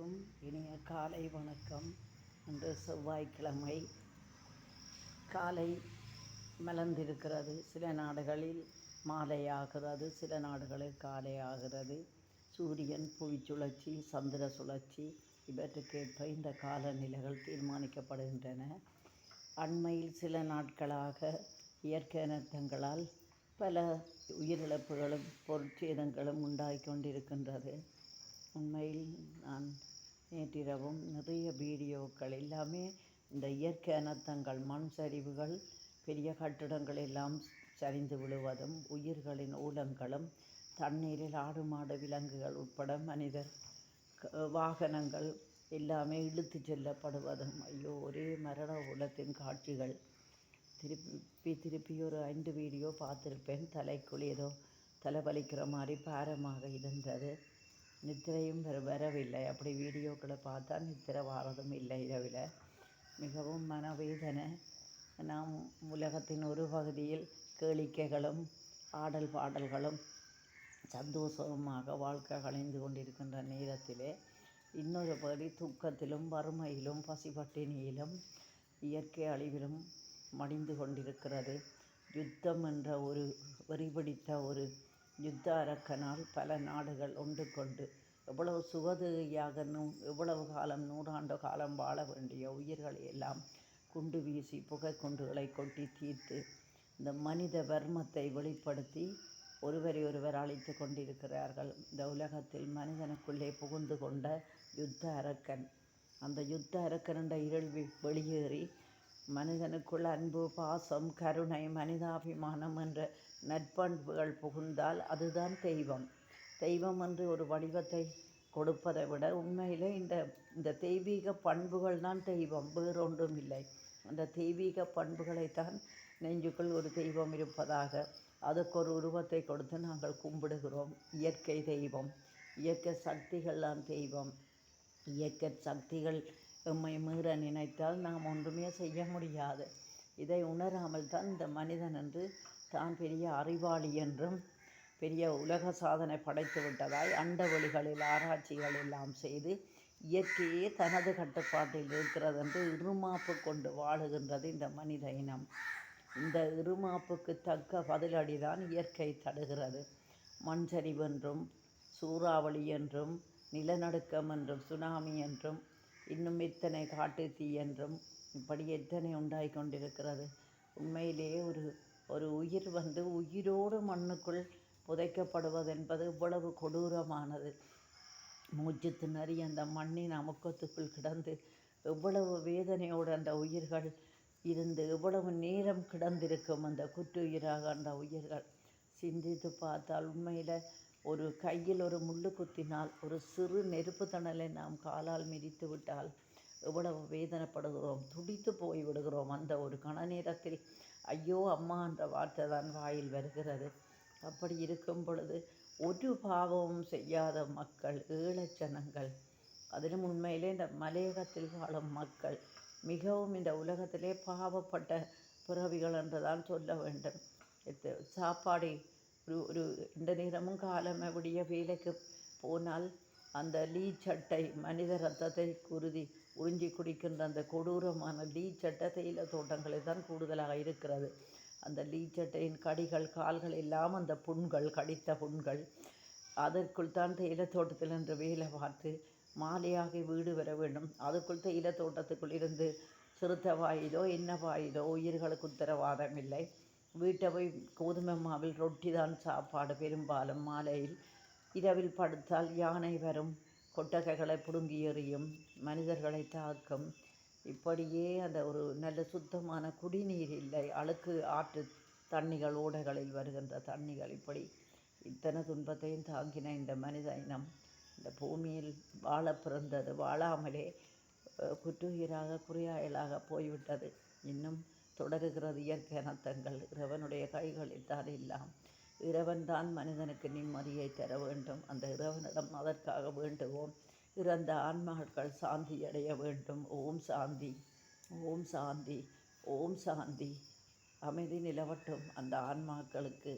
அனைவருக்கும் இனிய காலை வணக்கம். இன்று செவ்வாய்க்கிழமை காலை மலர்ந்திருக்கிறது. சில நாடுகளில் மாலை ஆகிறது, சில நாடுகளில் காலை ஆகிறது. சூரியன், புவி சுழற்சி, சந்திர சுழற்சி இவற்றுக்கேற்ப இந்த காலநிலைகள் தீர்மானிக்கப்படுகின்றன. அண்மையில் சில நாட்களாக இயற்கை அனர்த்தங்களால் பல உயிரிழப்புகளும் பொருட்சேதங்களும் உண்டாகி கொண்டிருக்கின்றது. உண்மையில் நான் நேற்றிரவும் நிறைய வீடியோக்கள் எல்லாமே இந்த இயற்கை அனர்த்தங்கள், மண் சரிவுகள், பெரிய கட்டிடங்கள் எல்லாம் சரிந்து விழுவதும், உயிர்களின் ஊலங்களும், தண்ணீரில் ஆடு மாடு விலங்குகள் உட்பட மனிதர் வாகனங்கள் எல்லாமே இழுத்து செல்லப்படுவதும், ஐயோ ஒரே மரண ஊலத்தின் காட்சிகள். திருப்பி ஒரு 5 வீடியோ பார்த்துருப்பேன். தலைக்குள் ஏதோ தலைவலிக்கிற மாதிரி பாரமாக இருந்தது. நித்திரையும் வரவில்லை. அப்படி வீடியோக்களை பார்த்தா நித்திரை வாரதும் இல்லை இரவில். மிகவும் மனவேதனை. நாம் உலகத்தின் ஒரு பகுதியில் கேளிக்கைகளும் ஆடல் பாடல்களும் சந்தோஷமாக வாழ்க்கை கழிந்து கொண்டிருக்கின்ற நேரத்திலே இன்னொரு பகுதி துக்கத்திலும் வறுமையிலும் பசிபட்டினியிலும் இயற்கை அழிவிலும் மடிந்து கொண்டிருக்கிறது. யுத்தம் என்ற ஒரு வெறிபிடித்த ஒரு யுத்த அரக்கனால் பல நாடுகள் ஒன்று கொண்டு எவ்வளவு சுகதையாக எவ்வளவு காலம், 100 ஆண்டு காலம் வாழ வேண்டிய உயிர்களை எல்லாம் குண்டு வீசி புகை குண்டுகளை கொட்டி தீர்த்து இந்த மனித வர்மத்தை வெளிப்படுத்தி ஒருவர் அழித்து கொண்டிருக்கிறார்கள். இந்த உலகத்தில் மனிதனுக்குள்ளே புகுந்து கொண்ட யுத்த அரக்கன், அந்த யுத்த அரக்கன் என்ற இருள் வெளியேறி மனிதனுக்குள் அன்பு, பாசம், கருணை, மனிதாபிமானம் என்ற நற்பண்புகள் புகுந்தால் அதுதான் தெய்வம். தெய்வம் என்று ஒரு வடிவத்தை கொடுப்பதை விட உண்மையிலே இந்த தெய்வீக பண்புகள் தான் தெய்வம், வேறொன்றும் இல்லை. அந்த தெய்வீக பண்புகளைத்தான் நெஞ்சுக்குள் ஒரு தெய்வம் இருப்பதாக அதுக்கு ஒரு உருவத்தை கொடுத்து நாங்கள் கும்பிடுகிறோம். இயற்கை தெய்வம், இயற்கை சக்திகள் தான் தெய்வம். இயற்கை சக்திகள் எம்மை மீற நினைத்தால் நாம் ஒன்றுமே செய்ய முடியாது. இதை உணராமல் தான் இந்த மனிதன் என்று தான் பெரிய அறிவாளி என்றும் பெரிய உலக சாதனை படைத்து விட்டதாய் அண்டவெளிகளில் ஆராய்ச்சிகள் எல்லாம் செய்து இயற்கையே தனது கட்டுப்பாட்டில் இருக்கிறது என்று இருமாப்பு கொண்டு வாழுகின்றது இந்த மனித இனம். இந்த இருமாப்புக்கு தக்க பதிலடிதான் இயற்கை தருகிறது. மண் சரிவு என்றும், சூறாவளி என்றும், நிலநடுக்கம் என்றும், சுனாமி என்றும், இன்னும் எத்தனை காட்டு தீ என்றும் இப்படி எத்தனை உண்டாகி கொண்டிருக்கிறது. உண்மையிலேயே ஒரு உயிர் உயிரோடு மண்ணுக்குள் புதைக்கப்படுவது என்பது இவ்வளவு கொடூரமானது. மூச்சு திணறி அந்த மண்ணின் அமுக்கத்துக்குள் கிடந்து எவ்வளவு வேதனையோடு அந்த உயிர்கள் இருந்து எவ்வளவு நேரம் கிடந்திருக்கும் அந்த குற்றுயிராக அந்த உயிர்கள். சிந்தித்து பார்த்தால் உண்மையில் ஒரு கையில் ஒரு முள்ளு குத்தினால், ஒரு சிறு நெருப்பு தணலை நாம் காலால் மிதித்து விட்டால் எவ்வளவு வேதனைப்படுகிறோம், துடித்து போய் விடுகிறோம். அந்த ஒரு கண நேரத்தில் ஐயோ அம்மா என்ற வார்த்தை தான் வாயில் வருகிறது. அப்படி இருக்கும் பொழுது ஒரு பாவமும் செய்யாத மக்கள், ஏழச்சனங்கள், அதிலும் உண்மையிலே இந்த மலையகத்தில் வாழும் மக்கள் மிகவும் இந்த உலகத்திலே பாவப்பட்ட பிறவிகள் என்று தான் சொல்ல வேண்டும். சாப்பாடு ஒரு இந்த நேரமும் காலமே விடிய வேலைக்கு போனால் அந்த லீச்சட்டை மனித ரத்தத்தை உறிஞ்சி குடிக்கின்ற அந்த கொடூரமான லீச்சட்டை தேயிலை தோட்டங்களில் தான் கூடுதலாக இருக்கிறது. அந்த லீச்சட்டையின் கடிகள், கால்கள் எல்லாம் அந்த புண்கள், கடித்த புண்கள். அதற்குள் தான் தேயிலை தோட்டத்தில் என்று வேலை பார்த்து மாலையாகி வீடு வர வேண்டும். அதுக்குள் தேயிலை தோட்டத்துக்குள் இருந்து சிறுத்தை வாயிலோ என்ன வாயிலோ உயிர்களுக்கு உத்தரவாதம் இல்லை. வீட்டை போய் கோதுமை மாவில் ரொட்டி தான் சாப்பாடு. பெரும்பாலும் மாலையில் இரவில் படுத்தால் யானை வரும், கொட்டகைகளை பிடுங்கி எறியும், மனிதர்களை தாக்கும். இப்படியே அந்த ஒரு நல்ல சுத்தமான குடிநீர் இல்லை, அழுக்கு ஆற்று தண்ணிகள், ஓடைகளில் வருகின்ற தண்ணிகள், இப்படி இத்தனை துன்பத்தையும் தாங்கின இந்த மனித இனம் இந்த பூமியில் வாழ பிறந்தது வாழாமலே குற்றுயிராக குறியாயலாக போய்விட்டது. இன்னும் தொடருகிறது இயற்கை அனர்த்தங்கள். இறைவனுடைய கைகளில் தான் எல்லாம். இறைவன் தான் மனிதனுக்கு நிம்மதியை தர வேண்டும். அந்த இறைவனிடம் அதற்காக வேண்டுவோம். இறந்த ஆன்மாக்கள் சாந்தி அடைய வேண்டும். ஓம் சாந்தி, ஓம் சாந்தி, ஓம் சாந்தி. அமைதி நிலவட்டும் அந்த ஆன்மாக்களுக்கு.